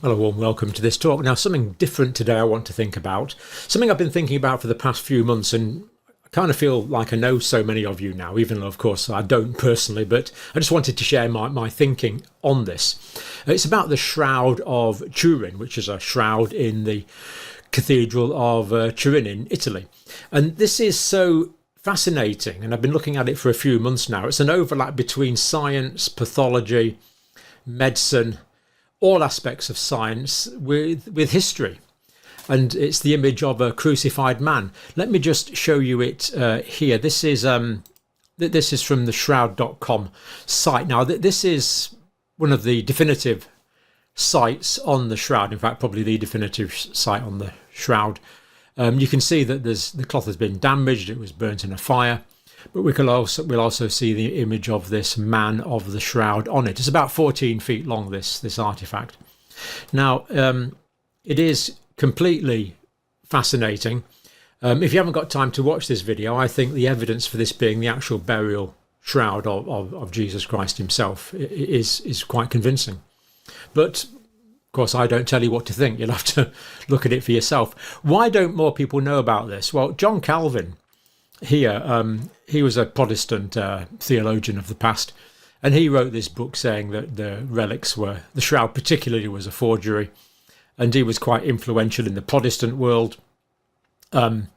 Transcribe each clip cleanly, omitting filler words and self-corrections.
Well, a warm welcome to this talk. Now, something different today I want to think about. Something I've been thinking about for the past few months, and I kind of feel like I know so many of you now, even though, of course, I don't personally, but I just wanted to share my thinking on this. It's about the Shroud of Turin, which is a shroud in the Cathedral of Turin in Italy. And this is so fascinating, and I've been looking at it for a few months now. It's an overlap between science, pathology, medicine, all aspects of science with history, and it's the image of a crucified man. Let me just show you it here. This is from the Shroud.com site. Now, this is one of the definitive sites on the Shroud. In fact, probably the definitive site on the Shroud. You can see that the cloth has been damaged. It was burnt in a fire. But we'll also see the image of this man of the shroud on it. It's about 14 feet long, this artifact. Now, it is completely fascinating. If you haven't got time to watch this video, I think the evidence for this being the actual burial shroud of Jesus Christ himself is quite convincing. But, of course, I don't tell you what to think. You'll have to look at it for yourself. Why don't more people know about this? Well, John Calvin, here, he was a Protestant theologian of the past, and he wrote this book saying that the shroud particularly was a forgery, and he was quite influential in the Protestant world, and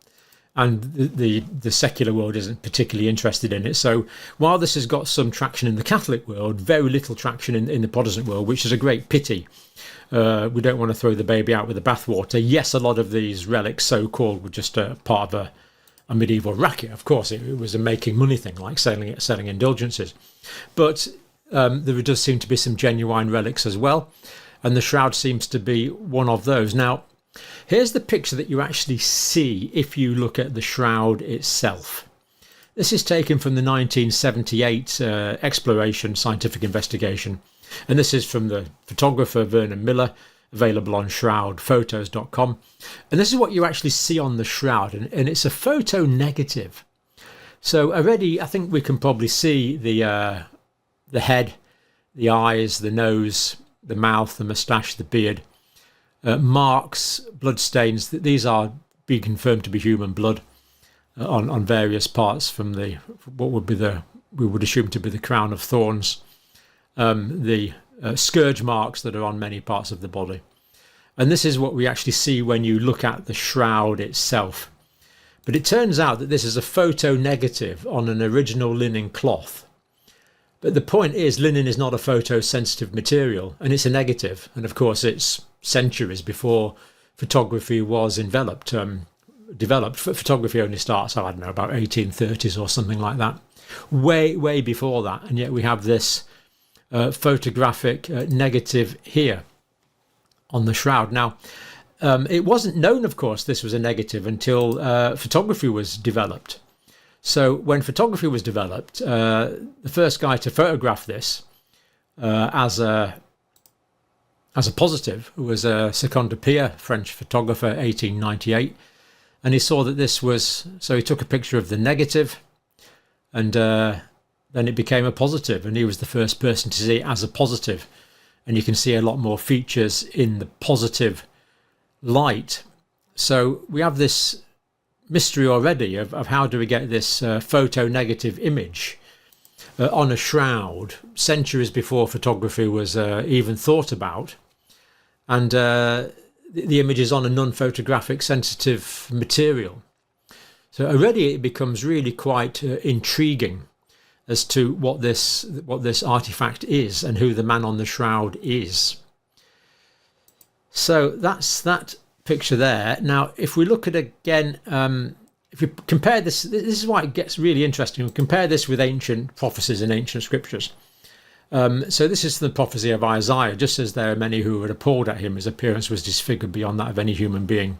the secular world isn't particularly interested in it. So while this has got some traction in the Catholic world, very little traction in the Protestant world, which is a great pity. We don't want to throw the baby out with the bathwater. Yes, a lot of these relics, so-called, were just a part of a medieval racket. Of course, it was a making money thing, like selling indulgences. But there does seem to be some genuine relics as well, and the shroud seems to be one of those. Now, here's the picture that you actually see if you look at the shroud itself. This is taken from the 1978 exploration scientific investigation, and this is from the photographer Vernon Miller, available on shroudphotos.com. And this is what you actually see on the shroud, and it's a photo negative. So already I think we can probably see the head, the eyes, the nose, the mouth, the moustache, the beard, marks, blood stains. These are being confirmed to be human blood on various parts from what would be we would assume to be the crown of thorns, the scourge marks that are on many parts of the body. And this is what we actually see when you look at the shroud itself. But it turns out that this is a photo negative on an original linen cloth. But the point is, linen is not a photosensitive material, and it's a negative. And of course, it's centuries before photography was developed. Photography only starts, I don't know, about 1830s or something like that. Way before that. And yet we have this photographic negative here on the shroud. Now, it wasn't known, of course, this was a negative until photography was developed. So when photography was developed, the first guy to photograph this as a positive was Seconde Pierre, French photographer, 1898, and he saw that this was, so he took a picture of the negative, and then it became a positive, and he was the first person to see it as a positive. And you can see a lot more features in the positive light. So we have this mystery already of how do we get this photo negative image on a shroud centuries before photography was even thought about. And the image is on a non-photographic sensitive material. So already it becomes really quite intriguing as to what this artifact is and who the man on the shroud is. So that's that picture there. Now, if we look at again, if we compare this is why it gets really interesting. We compare this with ancient prophecies and ancient scriptures. So this is the prophecy of Isaiah. Just as there are many who were appalled at him, his appearance was disfigured beyond that of any human being.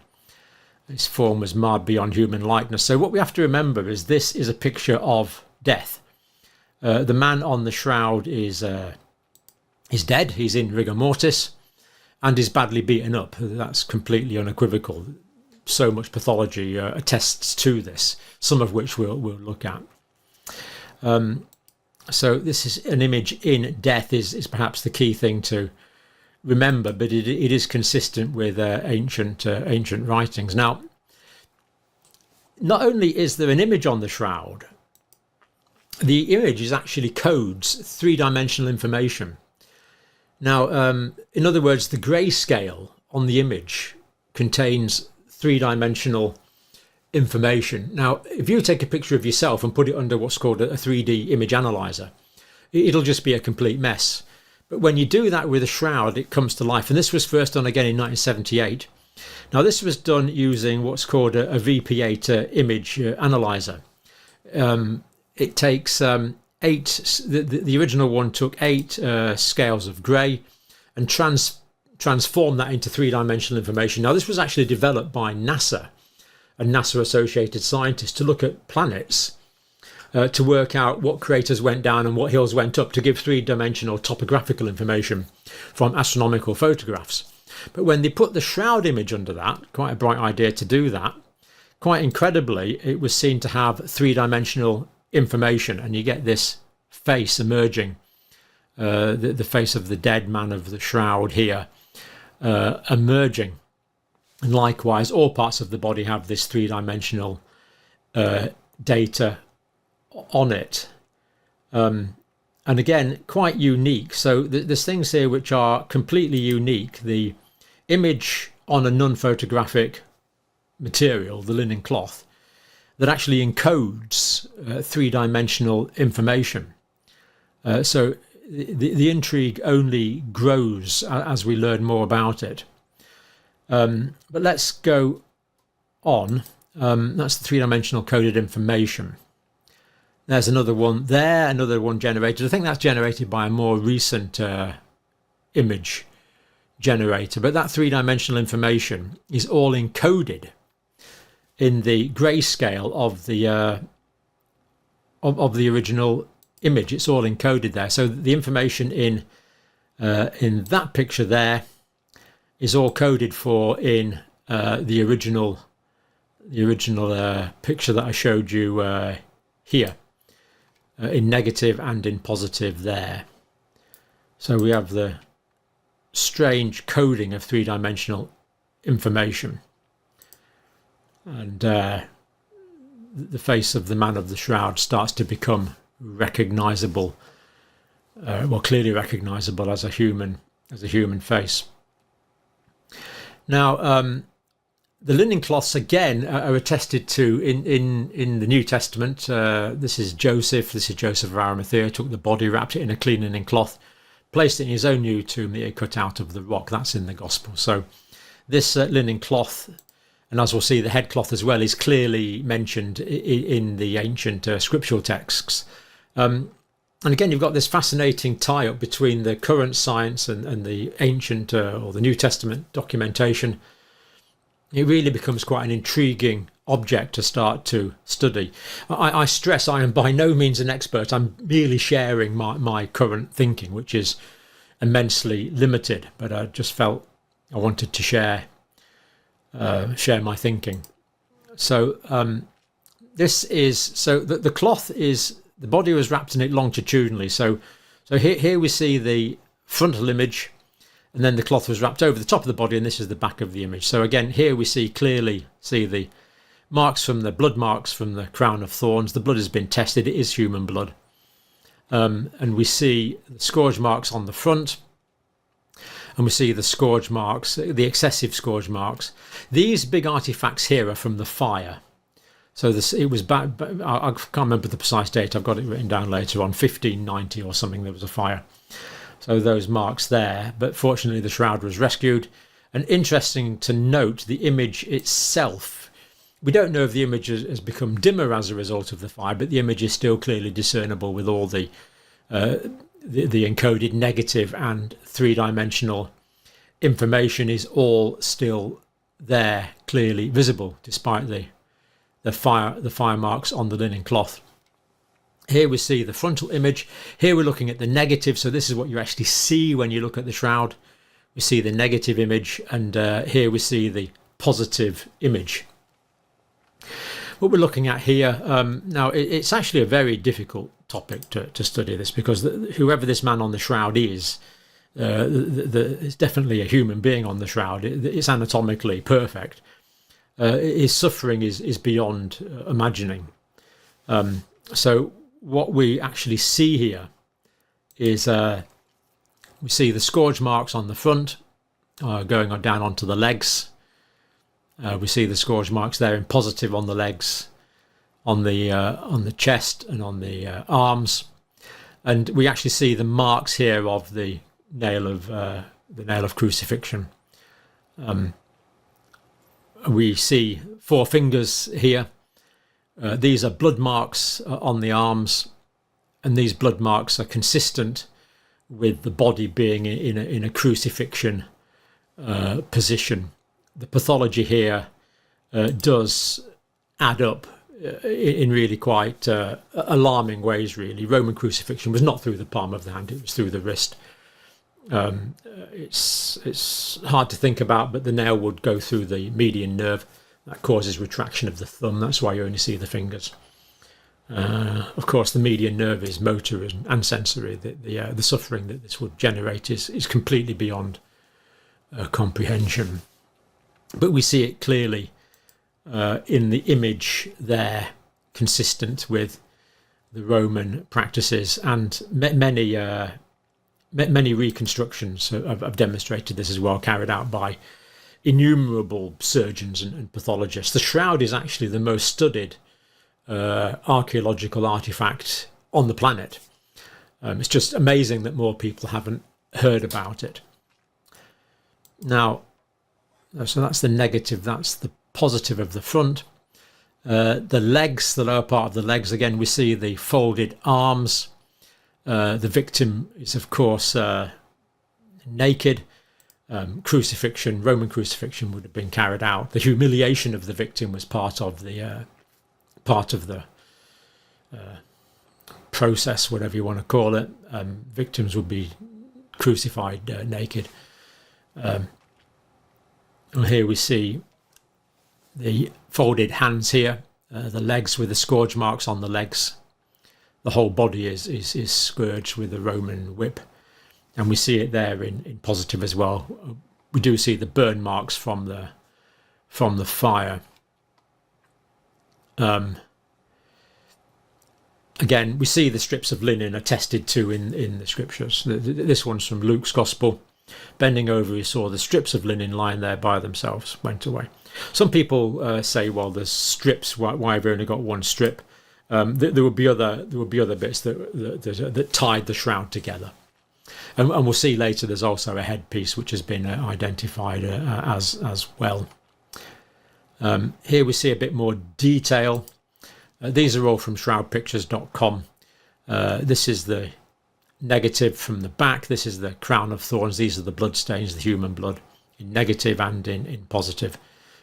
His form was marred beyond human likeness. So what we have to remember is this is a picture of death. The man on the shroud is dead. He's in rigor mortis and is badly beaten up. That's completely unequivocal. So much pathology attests to this, some of which we'll look at. So this is an image in death is perhaps the key thing to remember, but it is consistent with ancient writings. Now, not only is there an image on the shroud, the image is actually codes three-dimensional information. Now, in other words, the grayscale on the image contains three-dimensional information. Now, if you take a picture of yourself and put it under what's called a 3D image analyzer, it'll just be a complete mess. But when you do that with a shroud, it comes to life. And this was first done again in 1978. Now, this was done using what's called a VP8 image analyzer. It takes the original one took 8 scales of grey and transformed that into three-dimensional information. Now, this was actually developed by NASA and NASA-associated scientists to look at planets, to work out what craters went down and what hills went up, to give three-dimensional topographical information from astronomical photographs. But when they put the shroud image under that, quite a bright idea to do that, quite incredibly, it was seen to have three-dimensional information, and you get this face emerging, the face of the dead man of the shroud here emerging. And likewise, all parts of the body have this three-dimensional data on it. And again, quite unique. So there's things here which are completely unique. The image on a non-photographic material, the linen cloth, that actually encodes three-dimensional information. So the intrigue only grows as we learn more about it. But let's go on. That's the three-dimensional coded information. There's another one there, another one generated. I think that's generated by a more recent image generator. But that three-dimensional information is all encoded in the grayscale of the original image. It's all encoded there. So the information in that picture there is all coded for in the original picture that I showed you here, in negative and in positive there. So we have the strange coding of three-dimensional information, and the face of the man of the shroud starts to become recognizable, clearly recognizable as a human face. Now, the linen cloths again are attested to in the New Testament. This is Joseph of Arimathea, took the body, wrapped it in a clean linen cloth, placed it in his own new tomb that he cut out of the rock. That's in the Gospel. So this linen cloth, and as we'll see, the headcloth as well, is clearly mentioned in the ancient scriptural texts. And again, you've got this fascinating tie-up between the current science and the ancient or the New Testament documentation. It really becomes quite an intriguing object to start to study. I stress I am by no means an expert. I'm merely sharing my current thinking, which is immensely limited, but I just felt I wanted to share my thinking. So the cloth is, the body was wrapped in it longitudinally. So here we see the frontal image, and then the cloth was wrapped over the top of the body, and this is the back of the image. So again, here we clearly see the marks from the blood marks from the crown of thorns. The blood has been tested. It is human blood. And we see the scourge marks on the front, and we see the scourge marks, the excessive scourge marks. These big artifacts here are from the fire. So it was back, I can't remember the precise date. I've got it written down later on, 1590 or something. There was a fire. So those marks there, but fortunately the shroud was rescued. And interesting to note, the image itself, we don't know if the image has become dimmer as a result of the fire, but the image is still clearly discernible with all the encoded negative and three-dimensional information is all still there, clearly visible, despite the fire marks on the linen cloth. Here we see the frontal image. Here we're looking at the negative. So this is what you actually see when you look at the shroud. We see the negative image, and here we see the positive image. What we're looking at here, now it's actually a very difficult topic to study this, because whoever this man on the shroud is, It's definitely a human being on the shroud. It's anatomically perfect. His suffering is beyond imagining. So what we actually see here is we see the scourge marks on the front, going on down onto the legs. We see the scourge marks there in positive on the legs, on the chest, and on the arms, and we actually see the marks here of the nail of crucifixion. We see 4 fingers here. These are blood marks on the arms, and these blood marks are consistent with the body being in a crucifixion position. The pathology here does add up in really quite alarming ways, really. Roman crucifixion was not through the palm of the hand, it was through the wrist. It's hard to think about, but the nail would go through the median nerve. That causes retraction of the thumb. That's why you only see the fingers. Of course, the median nerve is motor and sensory. The suffering that this would generate is completely beyond comprehension. But we see it clearly in the image there, consistent with the Roman practices, and many reconstructions have demonstrated this as well, carried out by innumerable surgeons and pathologists. The shroud is actually the most studied archaeological artifact on the planet. It's just amazing that more people haven't heard about it. Now, so that's the negative, that's the positive of the front. The legs, the lower part of the legs, again, we see the folded arms. The victim is, of course, naked. Crucifixion, Roman crucifixion, would have been carried out. The humiliation of the victim was part of the process, whatever you want to call it. Victims would be crucified naked. And here we see the folded hands here, the legs with the scourge marks on the legs. The whole body is scourged with a Roman whip. And we see it there in positive as well. We do see the burn marks from the fire. Again, we see the strips of linen attested to in the scriptures. This one's from Luke's Gospel. Bending over, he saw the strips of linen lying there by themselves, went away. Some people say, well, there's strips. Why have we only got one strip? There would be other bits that tied the shroud together. And we'll see later there's also a headpiece which has been identified as well. Here we see a bit more detail. These are all from shroudpictures.com. This is the negative from the back. This is the crown of thorns. These are the blood stains, the human blood, in negative and in positive.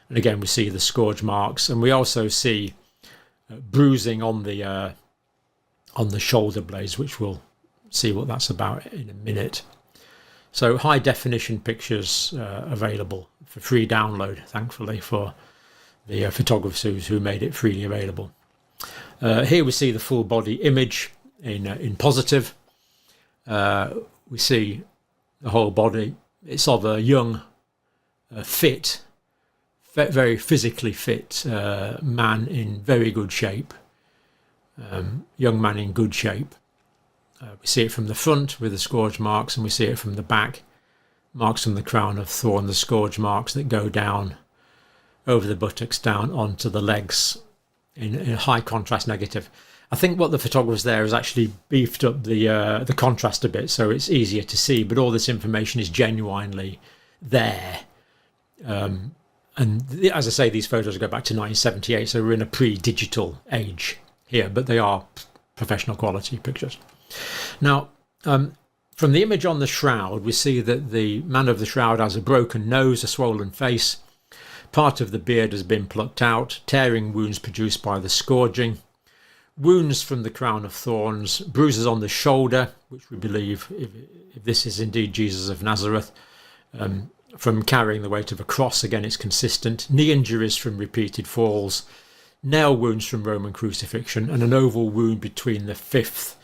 And again, we see the scourge marks, and we also see bruising on the shoulder blades, which we'll see what that's about in a minute. So high definition pictures available for free download, thankfully, for the photographers who made it freely available. Here we see the full body image in positive. We see the whole body. It's of a young, fit, very physically fit man in very good shape. Young man in good shape. We see it from the front with the scourge marks, and we see it from the back, marks from the crown of thorn, the scourge marks that go down over the buttocks, down onto the legs in a high contrast negative. I think what the photographers there has actually beefed up the contrast a bit, so it's easier to see, but all this information is genuinely there. And as I say, these photos go back to 1978, so we're in a pre-digital age here, but they are professional quality pictures. Now, from the image on the shroud, we see that the man of the shroud has a broken nose, a swollen face. Part of the beard has been plucked out, tearing wounds produced by the scourging. Wounds from the crown of thorns, bruises on the shoulder, which we believe, if this is indeed Jesus of Nazareth, from carrying the weight of a cross, again it's consistent. Knee injuries from repeated falls, nail wounds from Roman crucifixion, and an oval wound between the 5th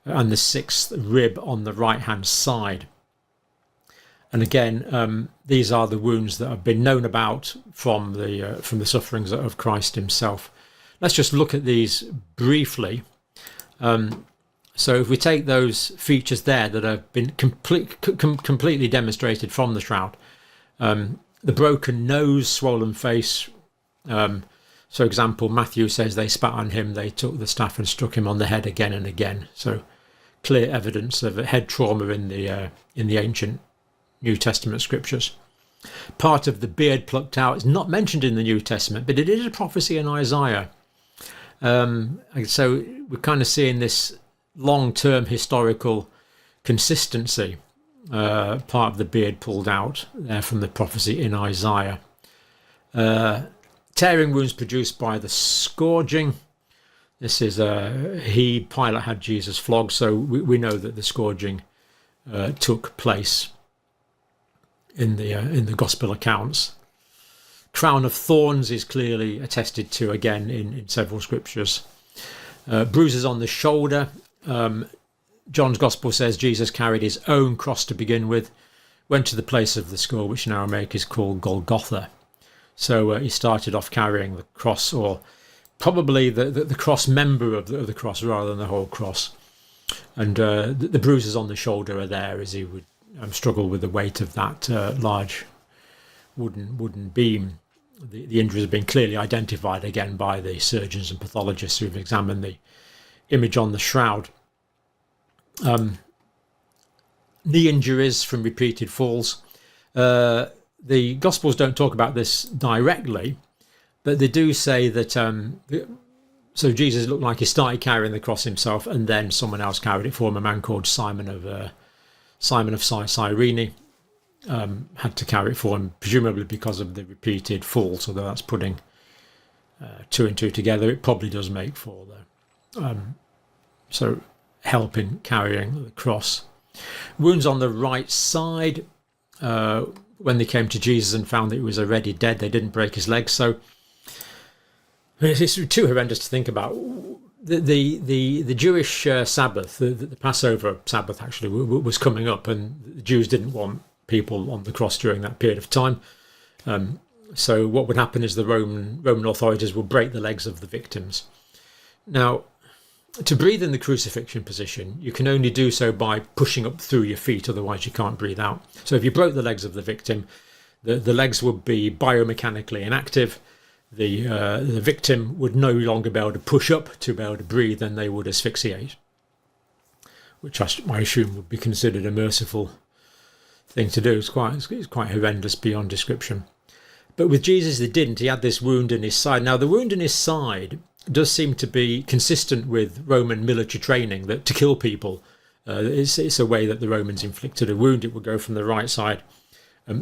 and the 6th rib on the right hand side. And again, these are the wounds that have been known about from the sufferings of Christ himself. Let's just look at these briefly. So if we take those features there that have been completely demonstrated from the shroud, the broken nose, swollen face. So example, Matthew says they spat on him, they took the staff and struck him on the head again and again. So clear evidence of a head trauma in the ancient New Testament scriptures. Part of the beard plucked out is not mentioned in the New Testament, but it is a prophecy in Isaiah. So we're kind of seeing this long-term historical consistency. Part of the beard pulled out there from the prophecy in Isaiah. Tearing wounds produced by the scourging. This is Pilate had Jesus flogged, so we know that the scourging took place in the gospel accounts. Crown of thorns is clearly attested to again in several scriptures. Bruises on the shoulder. John's gospel says Jesus carried his own cross to begin with, went to the place of the skull, which in Aramaic is called Golgotha. So he started off carrying the cross, or probably the cross member of the cross rather than the whole cross. And the bruises on the shoulder are there as he would struggle with the weight of that large wooden beam. The injuries have been clearly identified again by the surgeons and pathologists who've examined the image on the shroud. Knee injuries from repeated falls. The Gospels don't talk about this directly, but they do say that so Jesus looked like he started carrying the cross himself, and then someone else carried it for him. A man called Simon of Cyrene had to carry it for him, presumably because of the repeated falls. Although that's putting two and two together, it probably does make four though. So help in carrying the cross. Wounds on the right side. When they came to Jesus and found that he was already dead, they didn't break his legs. So it's too horrendous to think about. The Jewish Sabbath, the Passover Sabbath actually, was coming up, and the Jews didn't want people on the cross during that period of time. So what would happen is the Roman authorities would break the legs of the victims. Now, to breathe in the crucifixion position, you can only do so by pushing up through your feet, otherwise you can't breathe out. So if you broke the legs of the victim, the legs would be biomechanically inactive. The victim would no longer be able to push up to be able to breathe, and they would asphyxiate, which I assume would be considered a merciful thing to do. It's quite horrendous beyond description. But with Jesus, they didn't. He had this wound in his side. Now, the wound in his side does seem to be consistent with Roman military training, that to kill people, it's a way that the Romans inflicted a wound. It would go from the right side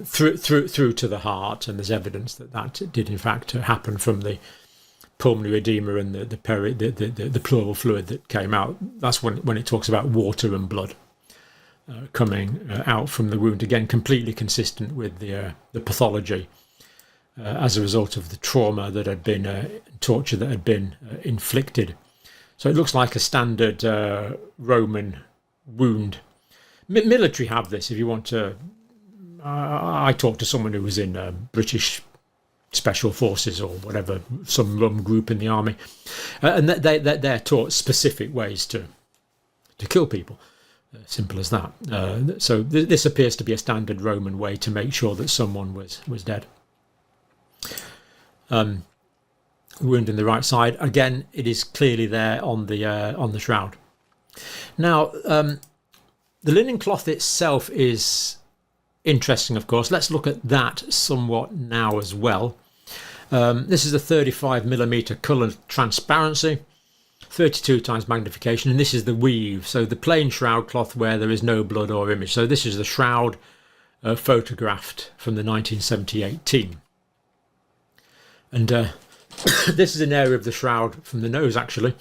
through to the heart, and there's evidence that did in fact happen from the pulmonary edema and the pleural fluid that came out. That's when it talks about water and blood coming out from the wound. Again, completely consistent with the pathology as a result of the trauma that had been torture that had been inflicted. So it looks like a standard Roman wound. Military have this. If you want to, I talked to someone who was in British Special Forces or whatever, some rum group in the army, and they're taught specific ways to kill people. Simple as that. So this appears to be a standard Roman way to make sure that someone was dead. Wound in the right side. Again, it is clearly there on the shroud. Now, the linen cloth itself is interesting, of course. Let's look at that somewhat now as well. This is a 35mm colour transparency, 32 times magnification, and this is the weave. So the plain shroud cloth where there is no blood or image. So this is the shroud photographed from the 1978 team. And this is an area of the shroud from the nose, actually.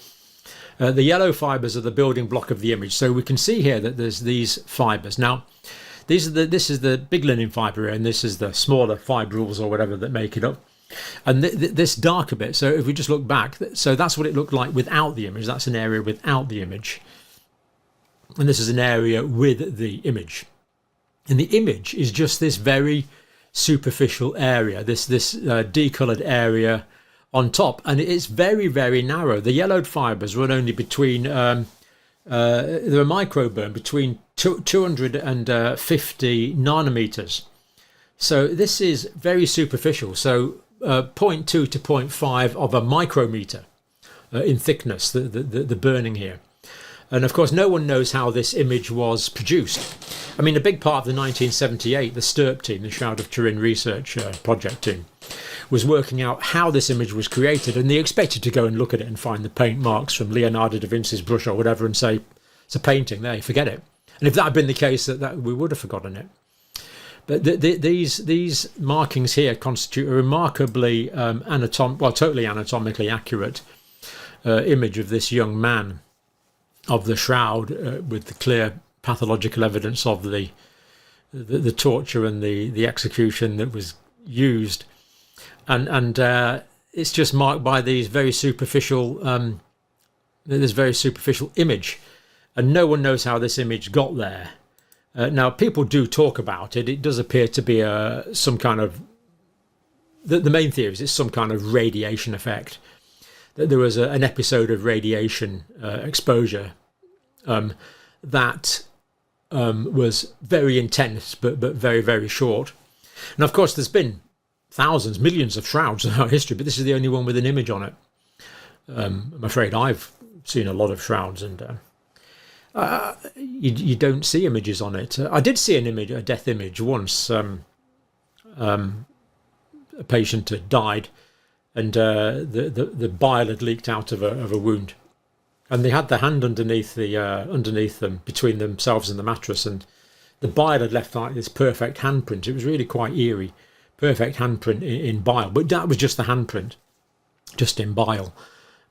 The yellow fibres are the building block of the image. So we can see here that there's these fibres. Now, this is the big linen fibre, and this is the smaller fibrils or whatever that make it up. And this darker bit, so if we just look back, so that's what it looked like without the image. That's an area without the image. And this is an area with the image. And the image is just this very superficial area, this decolored area on top, and it's very, very narrow. The yellowed fibers run only between they're a microburn between 250 nanometers. So this is very superficial. So 0.2 to 0.5 of a micrometer in thickness, the burning here. And of course, no one knows how this image was produced. I mean, a big part of the 1978, the STURP team, the Shroud of Turin research project team, was working out how this image was created, and they expected to go and look at it and find the paint marks from Leonardo da Vinci's brush or whatever and say, it's a painting, there, forget it. And if that had been the case, that we would have forgotten it. But these markings here constitute a remarkably totally anatomically accurate image of this young man, of the shroud, with the clear pathological evidence of the torture and the execution that was used, and it's just marked by these very superficial image, and no one knows how this image got there. Now, people do talk about it. It does appear to be some kind of the main theory is it's some kind of radiation effect. That there was an episode of radiation exposure that was very intense, but very, very short. And of course, there's been thousands, millions of shrouds in our history, but this is the only one with an image on it. I'm afraid I've seen a lot of shrouds, and you don't see images on it. I did see a death image once. A patient had died, and the bile had leaked out of a wound, and they had the hand underneath them, between themselves and the mattress, and the bile had left like this perfect handprint. It was really quite eerie, perfect handprint in bile, but that was just the handprint, just in bile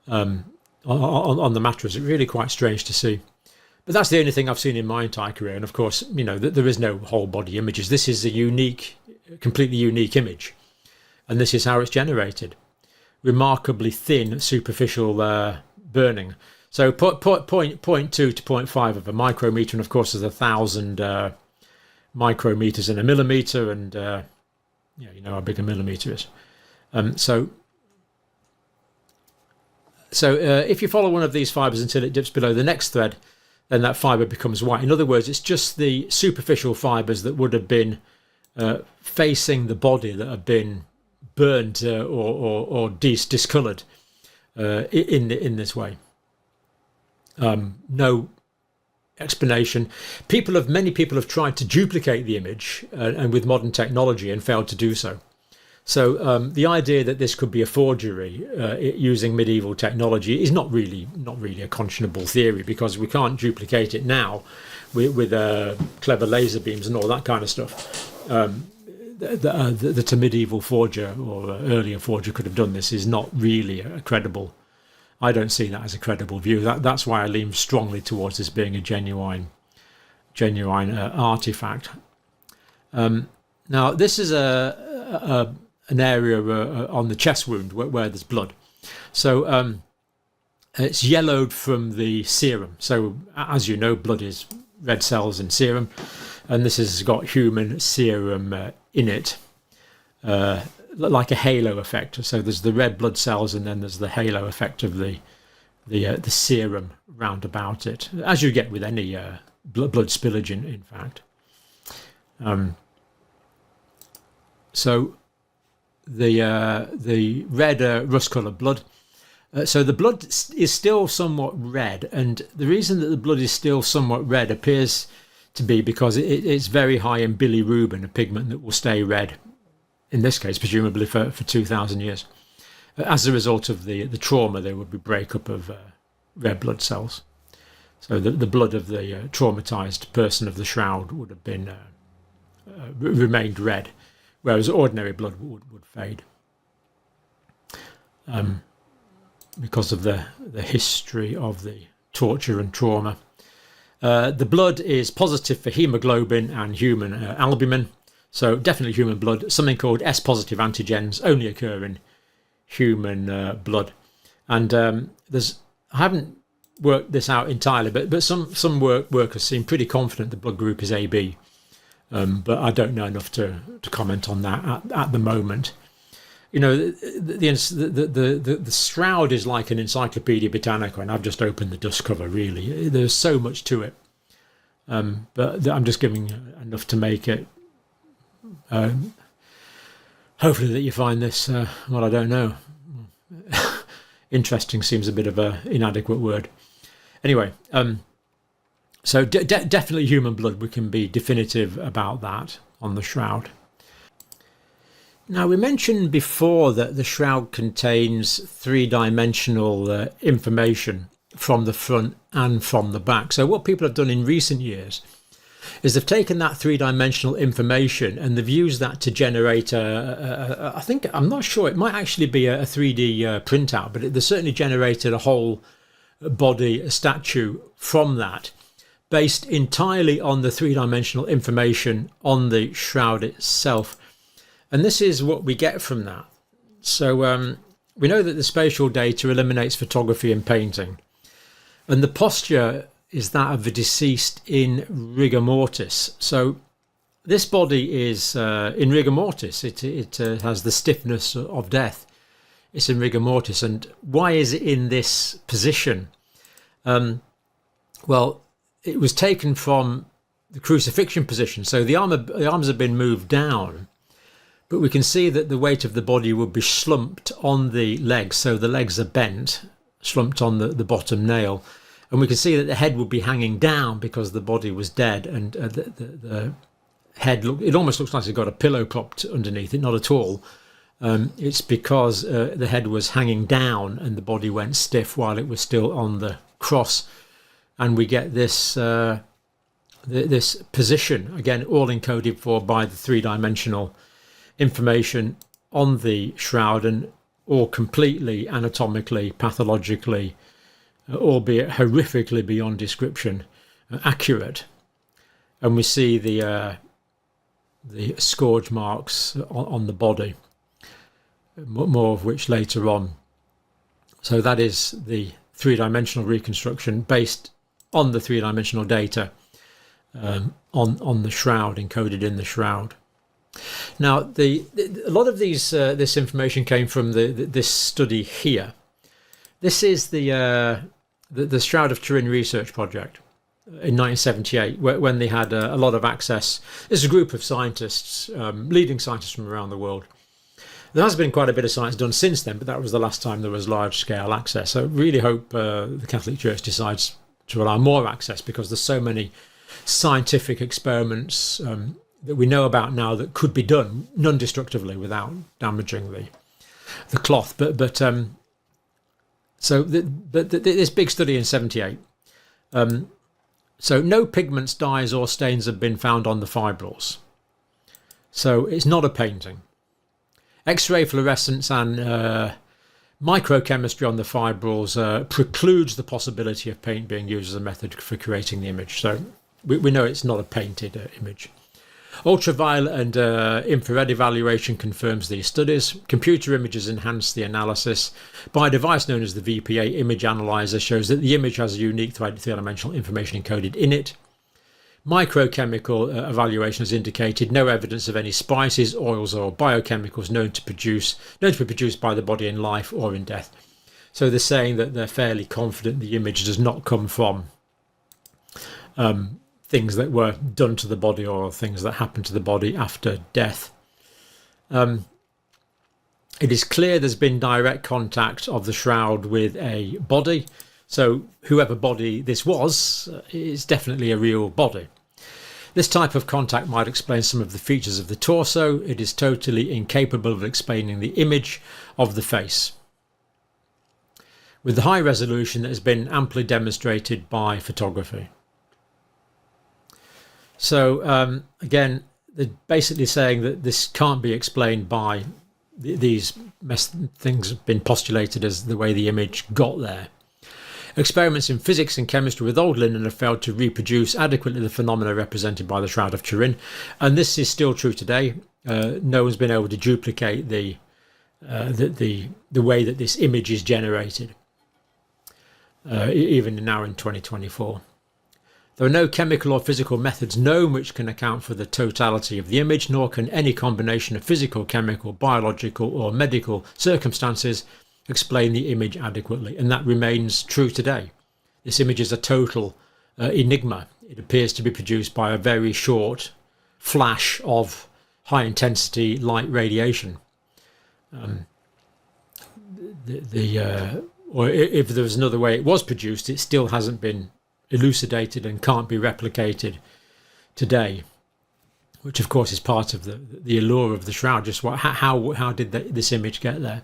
on the mattress. It was really quite strange to see. But that's the only thing I've seen in my entire career, and of course, there is no whole body images. This is a completely unique image, and this is how it's generated. Remarkably thin, superficial burning. So 0.2 to 0.5 of a micrometer, and of course there's 1,000 micrometers in a millimeter, and you know how big a millimeter is. So if you follow one of these fibers until it dips below the next thread, then that fiber becomes white. In other words, it's just the superficial fibers that would have been facing the body that have been burned or discoloured in this way. No explanation. Many people have tried to duplicate the image and with modern technology and failed to do so. So the idea that this could be a forgery using medieval technology is not really a conscionable theory, because we can't duplicate it now with clever laser beams and all that kind of stuff. That a medieval forger or earlier forger could have done this is not really a credible. I don't see that as a credible view. That's why I lean strongly towards this being a genuine artifact. Now, this is an area on the chest wound where there's blood. So it's yellowed from the serum. So as you know, blood is red cells in serum, and this has got human serum in it, like a halo effect. So there's the red blood cells, and then there's the halo effect of the serum round about it, as you get with any blood spillage, in fact. So the red rust-coloured blood. So the blood is still somewhat red, and the reason that the blood is still somewhat red appears to be because it's very high in bilirubin, a pigment that will stay red, in this case presumably for 2,000 years. As a result of the trauma, there would be breakup of red blood cells. So the blood of the traumatised person of the shroud would have been remained red, whereas ordinary blood would fade because of the history of the torture and trauma. The blood is positive for hemoglobin and human albumin, so definitely human blood. Something called S-positive antigens only occur in human blood, and I haven't worked this out entirely, but some workers seem pretty confident the blood group is AB. but I don't know enough to comment on that at the moment. You know, the Shroud is like an Encyclopedia Britannica, and I've just opened the dust cover. Really, there's so much to it, but I'm just giving enough to make it. Hopefully that you find this, well, I don't know. Interesting seems a bit of a inadequate word. Anyway, so definitely human blood. We can be definitive about that on the Shroud. Now, we mentioned before that the Shroud contains three-dimensional information from the front and from the back. So what people have done in recent years is they've taken that three-dimensional information and they've used that to generate I think, I'm not sure, it might actually be a 3D printout, but they certainly generated a whole body, a statue from that, based entirely on the three-dimensional information on the Shroud itself. And this is what we get from that. So we know that the spatial data eliminates photography and painting. And the posture is that of the deceased in rigor mortis. So this body is in rigor mortis. It has the stiffness of death. It's in rigor mortis. And why is it in this position? Well, it was taken from the crucifixion position. So the arms have been moved down. But we can see that the weight of the body would be slumped on the legs. So the legs are bent, slumped on the bottom nail. And we can see that the head would be hanging down because the body was dead. And the head, it almost looks like it's got a pillow propped underneath it. Not at all. It's because the head was hanging down and the body went stiff while it was still on the cross. And we get this this position, again, all encoded for by the three-dimensional information on the Shroud, and all completely anatomically, pathologically, albeit horrifically beyond description, accurate. And we see the scourge marks on the body, more of which later on. So that is the three-dimensional reconstruction based on the three-dimensional data on the Shroud, encoded in the Shroud. Now, a lot of this information came from this study here. This is the Shroud of Turin research project in 1978, when they had a lot of access. There's a group of scientists, leading scientists from around the world. There has been quite a bit of science done since then, but that was the last time there was large-scale access. So I really hope the Catholic Church decides to allow more access, because there's so many scientific experiments that we know about now that could be done non-destructively without damaging the cloth. But this big study in 78. So no pigments, dyes or stains have been found on the fibrils. So it's not a painting. X-ray fluorescence and microchemistry on the fibrils precludes the possibility of paint being used as a method for creating the image. So we know it's not a painted image. Ultraviolet and infrared evaluation confirms these studies. Computer images enhance the analysis. By a device known as the VPA image analyzer shows that the image has a unique three-dimensional information encoded in it. Microchemical evaluation has indicated no evidence of any spices, oils or biochemicals known to be produced by the body in life or in death. So they're saying that they're fairly confident the image does not come from things that were done to the body or things that happened to the body after death. It is clear there's been direct contact of the Shroud with a body. So whoever body this was is definitely a real body. This type of contact might explain some of the features of the torso. It is totally incapable of explaining the image of the face, with the high resolution that has been amply demonstrated by photography. So again, they're basically saying that this can't be explained by these things have been postulated as the way the image got there. Experiments in physics and chemistry with old linen have failed to reproduce adequately the phenomena represented by the Shroud of Turin, and this is still true today. No one's been able to duplicate the way that this image is generated, even now in 2024. There are no chemical or physical methods known which can account for the totality of the image, nor can any combination of physical, chemical, biological or medical circumstances explain the image adequately. And that remains true today. This image is a total enigma. It appears to be produced by a very short flash of high intensity light radiation. Or if there was another way it was produced, it still hasn't been elucidated and can't be replicated today, which of course is part of the allure of the Shroud. Just how did this image get there?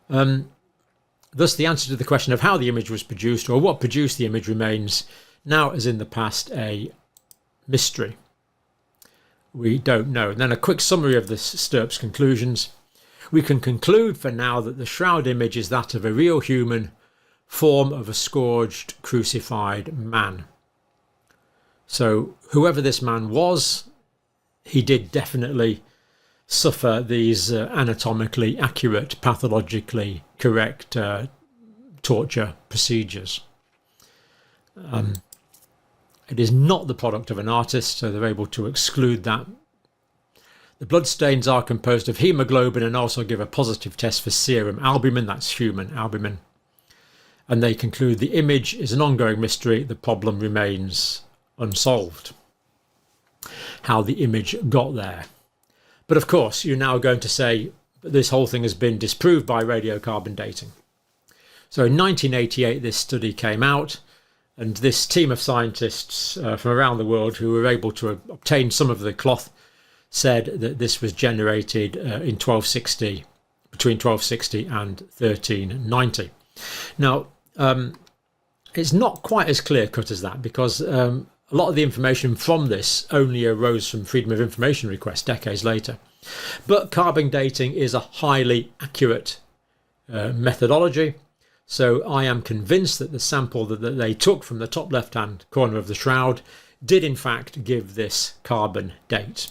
Thus the answer to the question of how the image was produced or what produced the image remains, now as in the past, a mystery. We don't know. And then a quick summary of the STURP's conclusions. We can conclude for now that the Shroud image is that of a real human form of a scourged, crucified man. So whoever this man was, he did definitely suffer these anatomically accurate, pathologically correct torture procedures. It is not the product of an artist, so they're able to exclude that. The bloodstains are composed of hemoglobin and also give a positive test for serum albumin, that's human albumin. And they conclude the image is an ongoing mystery. The problem remains unsolved. How the image got there. But of course, you're now going to say that this whole thing has been disproved by radiocarbon dating. So in 1988, this study came out, and this team of scientists from around the world who were able to obtain some of the cloth said that this was generated in 1260, between 1260 and 1390. Now, it's not quite as clear-cut as that, because a lot of the information from this only arose from Freedom of Information requests decades later. But carbon dating is a highly accurate methodology, so I am convinced that the sample that they took from the top left-hand corner of the Shroud did in fact give this carbon date.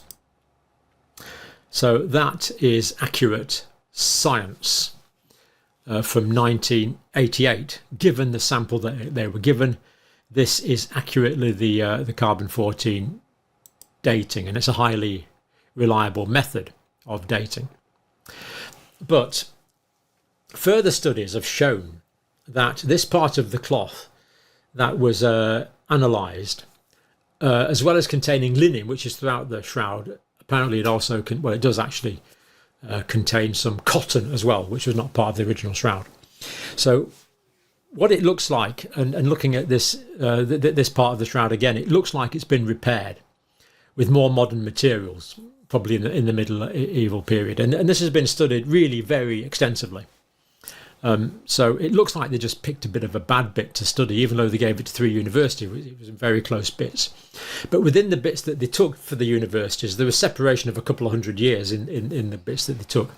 So that is accurate science. From 1988, given the sample that they were given, this is accurately the carbon-14 dating, and it's a highly reliable method of dating. But further studies have shown that this part of the cloth that was analysed, as well as containing linen, which is throughout the Shroud, apparently it also it does actually contain some cotton as well, which was not part of the original Shroud. So what it looks like, and looking at this this part of the Shroud again, it looks like it's been repaired with more modern materials, probably in the medieval period, and this has been studied really very extensively. So it looks like they just picked a bit of a bad bit to study, even though they gave it to 3 universities. It was in very close bits. But within the bits that they took for the universities, there was separation of a couple of hundred years in the bits that they took.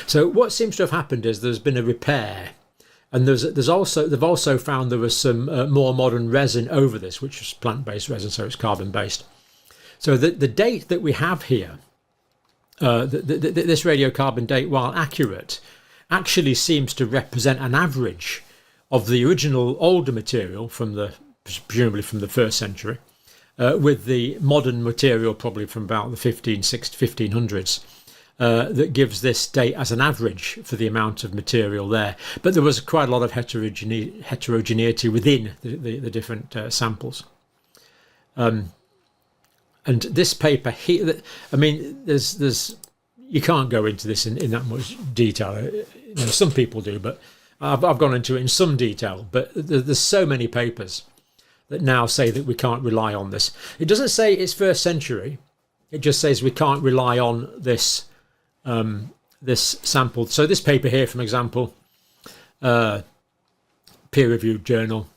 So what seems to have happened is there's been a repair, and they've also found there was some more modern resin over this, which is plant-based resin, so it's carbon-based. So the date that we have here, this radiocarbon date, while accurate, actually seems to represent an average of the original older material presumably from the 1st century, with the modern material probably from about the 1500s, that gives this date as an average for the amount of material there. But there was quite a lot of heterogeneity within the different samples. And this paper here, I mean, there's you can't go into this in that much detail. Some people do, but I've gone into it in some detail. But there's so many papers that now say that we can't rely on this. It doesn't say it's 1st century. It just says we can't rely on this this sample. So this paper here, for example, peer-reviewed journal,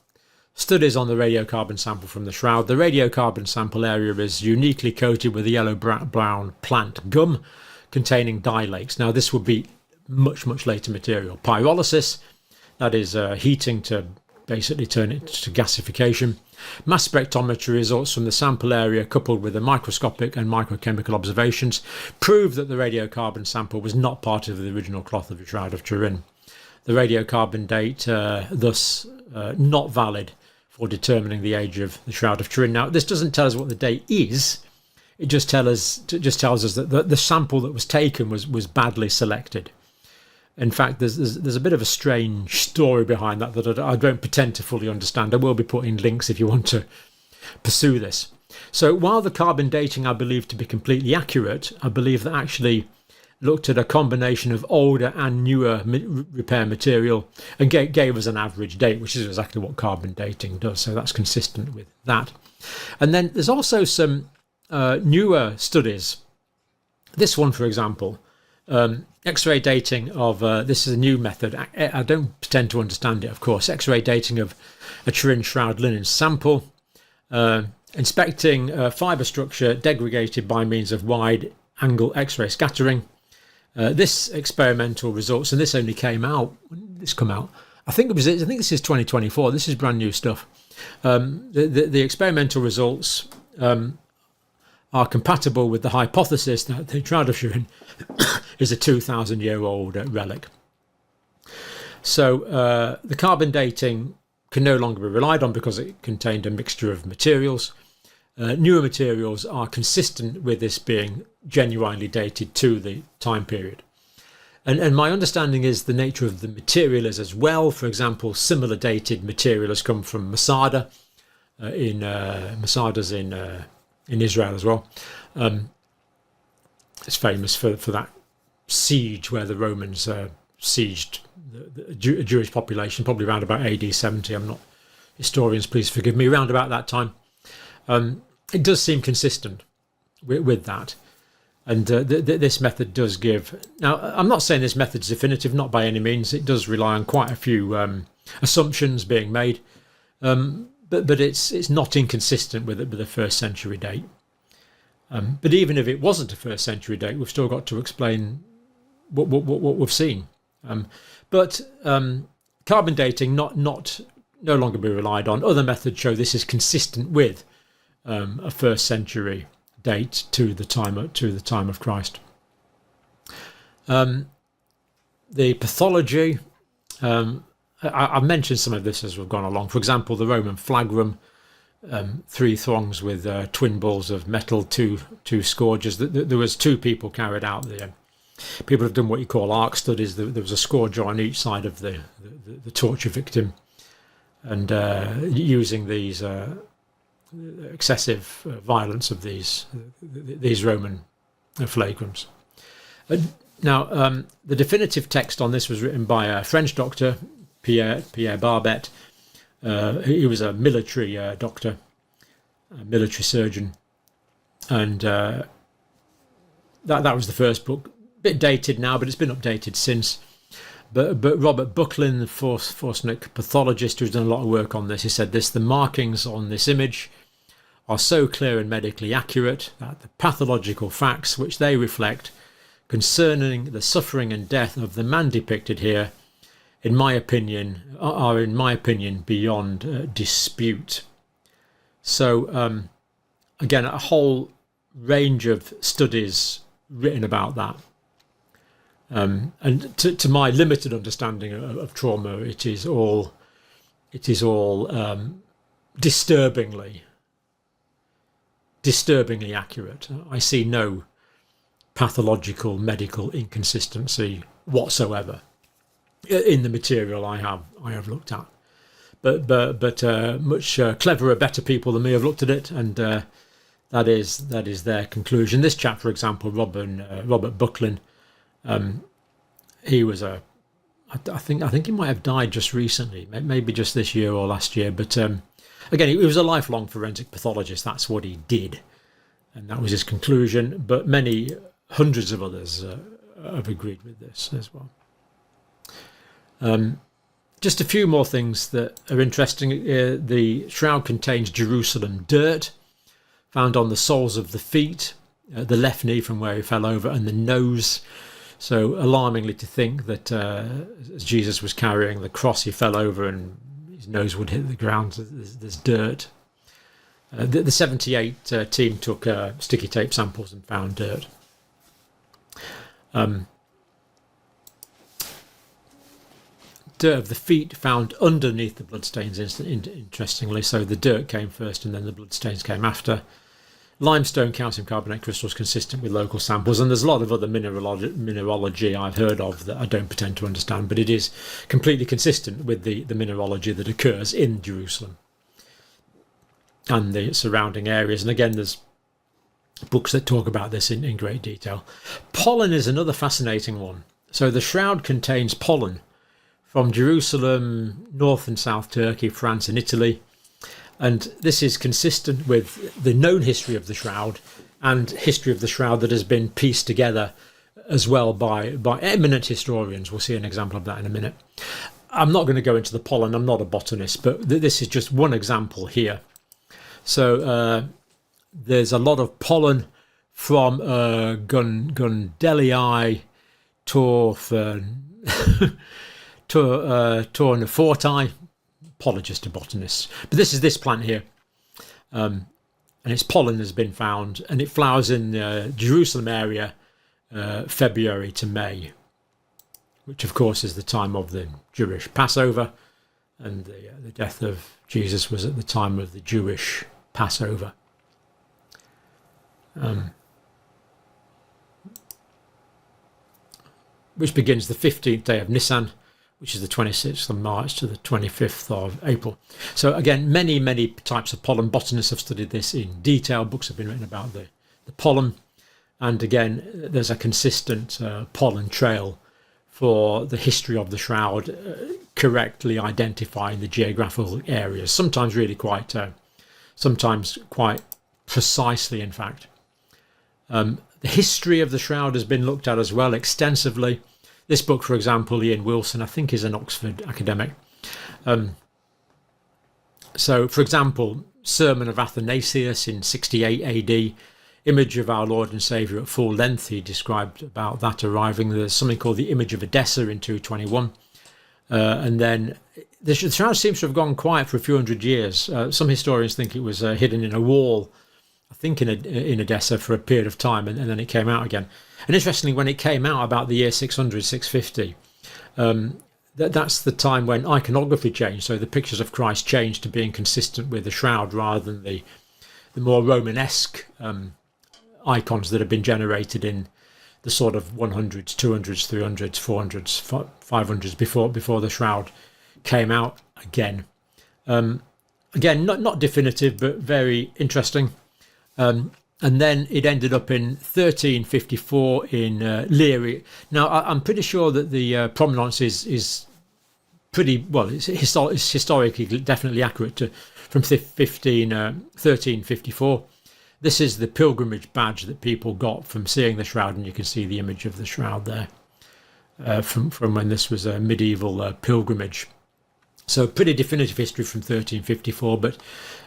studies on the radiocarbon sample from the Shroud. The radiocarbon sample area is uniquely coated with a yellow-brown plant gum containing dye lakes. Now this would be much later material. Pyrolysis, that is heating to basically turn it to gasification. Mass spectrometry results from the sample area coupled with the microscopic and microchemical observations prove that the radiocarbon sample was not part of the original cloth of the Shroud of Turin. The radiocarbon date thus not valid for determining the age of the Shroud of Turin. Now, this doesn't tell us what the date is. It just tells us that the sample that was taken was badly selected. In fact, there's a bit of a strange story behind that I don't pretend to fully understand. I will be putting links if you want to pursue this. So while the carbon dating I believe to be completely accurate, I believe that actually looked at a combination of older and newer repair material and gave us an average date, which is exactly what carbon dating does. So that's consistent with that. And then there's also some newer studies. This one, for example, X-ray dating of, this is a new method. I don't pretend to understand it, of course. X-ray dating of a Turin shroud linen sample, inspecting fibre structure degraded by means of wide angle X-ray scattering. This experimental results, and this only came out. When did this come out? I think this is 2024. This is brand new stuff. The experimental results are compatible with the hypothesis that the Shroud of Turin is a 2,000-year-old relic. So the carbon dating can no longer be relied on because it contained a mixture of materials. Newer materials are consistent with this being genuinely dated to the time period. And my understanding is the nature of the material is as well. For example, similar dated material has come from Masada, Masada's in Israel as well. It's famous for that siege where the Romans sieged a Jewish population, probably around about AD 70. I'm not historians, please forgive me, around about that time. It does seem consistent with that. And this method does give... Now, I'm not saying this method's definitive, not by any means. It does rely on quite a few assumptions being made. But it's not inconsistent with the first century date. But even if it wasn't a first century date, we've still got to explain what we've seen. But carbon dating no longer be relied on. Other methods show this is consistent with a first century date to the time of Christ. The pathology. I've mentioned some of this as we've gone along. For example, the Roman flagrum, 3 thongs with twin balls of metal, two scourges. There was 2 people carried out the. People have done what you call arc studies. There was a scourger on each side of the torture victim, and using these excessive violence of these Roman flagrums. Now, the definitive text on this was written by a French doctor, Pierre Barbet. He was a military doctor, a military surgeon, and that was the first book. A bit dated now, but it's been updated since. But Robert Bucklin, the Forsnick pathologist who's done a lot of work on this, he said this: the markings on this image are so clear and medically accurate that the pathological facts which they reflect concerning the suffering and death of the man depicted here, in my opinion, beyond dispute. So again, a whole range of studies written about that. And to my limited understanding of trauma, it is all disturbingly accurate. I see no pathological medical inconsistency whatsoever in the material I have looked at. But much cleverer, better people than me have looked at it, and that is their conclusion. This chap, for example, Robert Bucklin. He was I think he might have died just recently, maybe just this year or last year. But again, he was a lifelong forensic pathologist. That's what he did, and that was his conclusion. But many hundreds of others have agreed with this as well. Just a few more things that are interesting. The shroud contains Jerusalem dirt found on the soles of the feet, the left knee from where he fell over, and the nose. So alarmingly to think that as Jesus was carrying the cross, he fell over and his nose would hit the ground. There's dirt. The 78 team took sticky tape samples and found dirt. dirt of the feet found underneath the bloodstains, interestingly. So the dirt came first and then the bloodstains came after. Limestone calcium carbonate crystals consistent with local samples, and there's a lot of other mineralogy I've heard of that I don't pretend to understand, but it is completely consistent with the mineralogy that occurs in Jerusalem and the surrounding areas. And again, there's books that talk about this in great detail. Pollen is another fascinating one. So the shroud contains pollen from Jerusalem, North and South Turkey, France and Italy. And this is consistent with the known history of the shroud and history of the shroud that has been pieced together as well by eminent historians. We'll see an example of that in a minute. I'm not going to go into the pollen. I'm not a botanist, but this is just one example here. So there's a lot of pollen from Gundelii, Tourneforti. Apologies to botanists, but this is this plant here, and its pollen has been found, and it flowers in the Jerusalem area February to May, which of course is the time of the Jewish Passover, and the death of Jesus was at the time of the Jewish Passover. Which begins the 15th day of Nisan, which is the 26th of March to the 25th of April. So again, many types of pollen. Botanists have studied this in detail. Books have been written about the pollen. And again, there's a consistent pollen trail for the history of the shroud, correctly identifying the geographical areas, sometimes really quite precisely, in fact. The history of the shroud has been looked at as well extensively. This book, for example, Ian Wilson, I think is an Oxford academic. So, for example, Sermon of Athanasius in 68 AD, image of our Lord and Saviour at full length, he described about that arriving. There's something called the image of Edessa in 221. And then the shroud seems to have gone quiet for a few hundred years. Some historians think it was hidden in a wall, I think in Edessa for a period of time, and then it came out again. And interestingly, when it came out about the year 600, 650, that's the time when iconography changed. So the pictures of Christ changed to being consistent with the shroud rather than the more Romanesque icons that have been generated in the sort of 100s, 200s, 300s, 400s, 500s before the shroud came out again. Again, not definitive, but very interesting. And then it ended up in 1354 in Leary. Now, I'm pretty sure that the provenance is pretty, well, it's historically definitely accurate from 1354. This is the pilgrimage badge that people got from seeing the shroud, and you can see the image of the shroud there from when this was a medieval pilgrimage. So pretty definitive history from 1354, but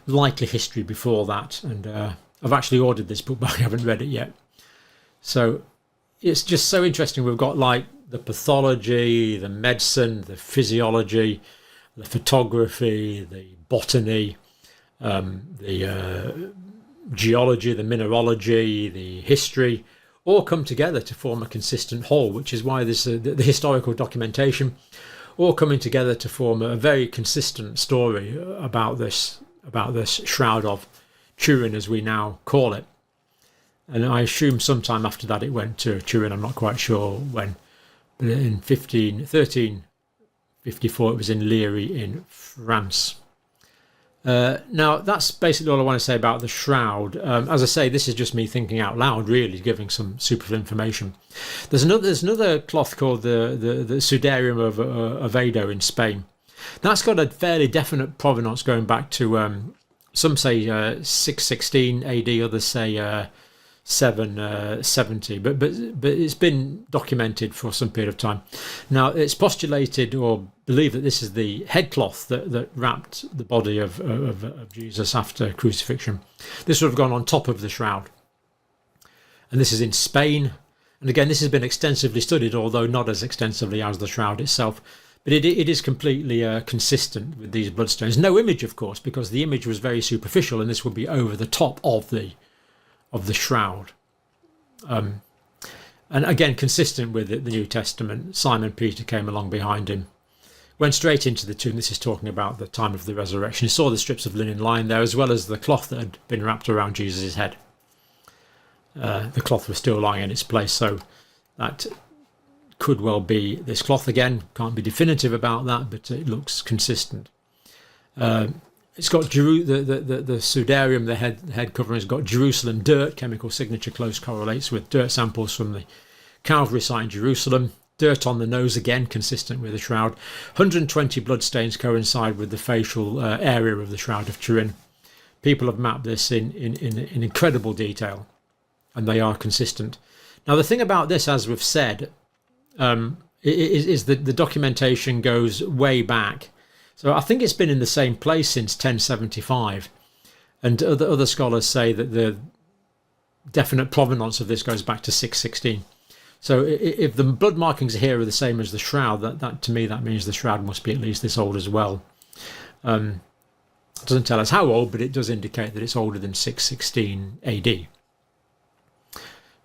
likely history before that. And I've actually ordered this book, but I haven't read it yet. So it's just so interesting. We've got like the pathology, the medicine, the physiology, the photography, the botany, the geology, the mineralogy, the history, all come together to form a consistent whole, which is why this the historical documentation all coming together to form a very consistent story about this shroud of Turin, as we now call it. And I assume sometime after that it went to Turin. I'm not quite sure when, but in 1354 it was in Leary in France. Now that's basically all I want to say about the shroud. As I say, this is just me thinking out loud, really, giving some super information. There's another cloth called the Sudarium of Oviedo in Spain. That's got a fairly definite provenance going back to some say 616 AD, others say 770, but it's been documented for some period of time. Now it's postulated or believed that this is the headcloth that wrapped the body of Jesus after crucifixion. This would have gone on top of the shroud, and this is in Spain. And again, this has been extensively studied, although not as extensively as the shroud itself. But it is completely consistent with these bloodstones. No image, of course, because the image was very superficial, and this would be over the top of the shroud. And again, consistent with the New Testament, Simon Peter came along behind him went straight into the tomb. This is talking about the time of the resurrection. He saw the strips of linen lying there, as well as the cloth that had been wrapped around Jesus' head. The cloth was still lying in its place, so that could well be this cloth again. Can't be definitive about that, but it looks consistent. It's got the sudarium, the head covering, has got Jerusalem dirt. Chemical signature close correlates with dirt samples from the Calvary site in Jerusalem. Dirt on the nose again, consistent with the shroud. 120 bloodstains coincide with the facial area of the Shroud of Turin. People have mapped this in incredible detail, and they are consistent. Now, the thing about this, as we've said, is that the documentation goes way back. So I think it's been in the same place since 1075, and other scholars say that the definite provenance of this goes back to 616. So if the blood markings here are the same as the shroud, that to me that means the shroud must be at least this old as well. It doesn't tell us how old, but it does indicate that it's older than 616 AD.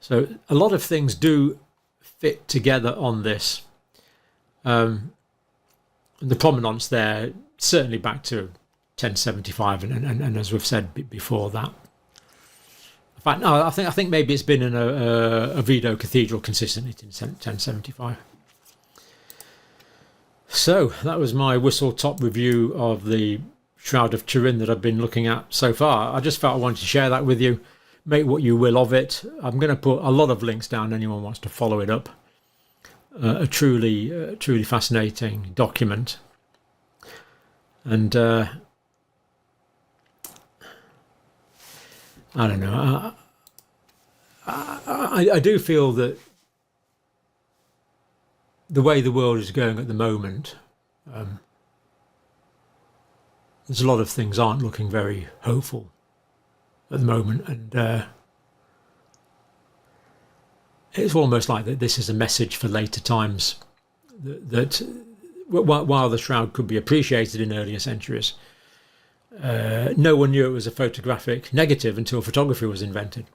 So a lot of things do fit together on this. The provenance there, certainly back to 1075, and as we've said before that. In fact, no, I think maybe it's been in a Oviedo Cathedral consistently since 1075. So that was my whistle-top review of the Shroud of Turin that I've been looking at so far. I just felt I wanted to share that with you. Make what you will of it. I'm going to put a lot of links down. Anyone wants to follow it up. A truly fascinating document, and I don't know. I do feel that the way the world is going at the moment, there's a lot of things aren't looking very hopeful at the moment, and it's almost like that this is a message for later times, that while the shroud could be appreciated in earlier centuries, no one knew it was a photographic negative until photography was invented.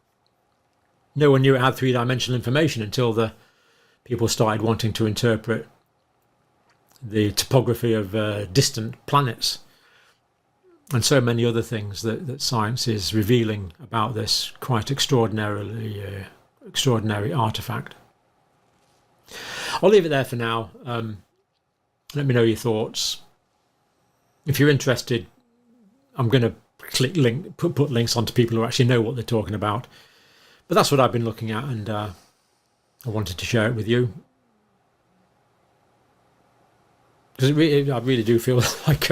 No one knew it had three-dimensional information until the people started wanting to interpret the topography of distant planets, and so many other things that science is revealing about this quite extraordinary artifact. I'll leave it there for now. Let me know your thoughts. If you're interested, I'm going to put links onto people who actually know what they're talking about. But that's what I've been looking at, and I wanted to share it with you. Because I really do feel like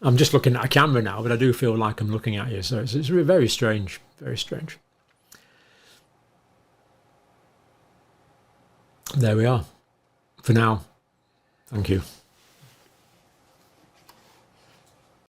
I'm just looking at a camera now, but I do feel like I'm looking at you. So it's very strange, very strange. There we are. For now, thank you.